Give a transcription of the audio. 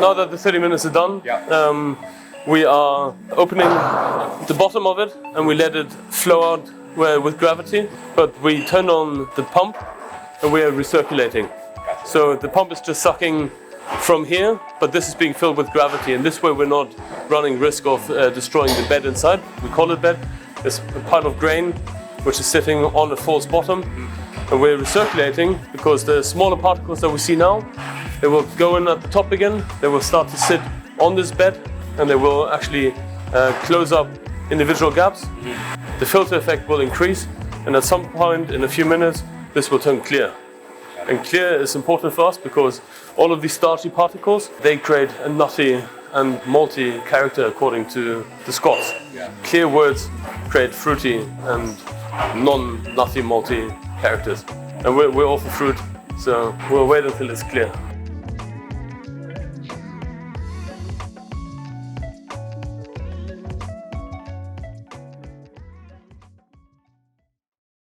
now that the 30 minutes are done, we are opening the bottom of it and we let it flow out with gravity, but we turn on the pump and we are recirculating. So the pump is just sucking from here, but this is being filled with gravity, and this way we're not running risk of destroying the bed inside. We call it bed. It's a pile of grain which is sitting on a false bottom, and we're recirculating because the smaller particles that we see now, they will go in at the top again, they will start to sit on this bed, and they will actually close up individual gaps. The filter effect will increase, and at some point in a few minutes this will turn clear. And clear is important for us because all of these starchy particles, they create a nutty and malty character according to the Scots. Clear words create fruity and non-nutty malty characters. And we're all for fruit, so we'll wait until it's clear.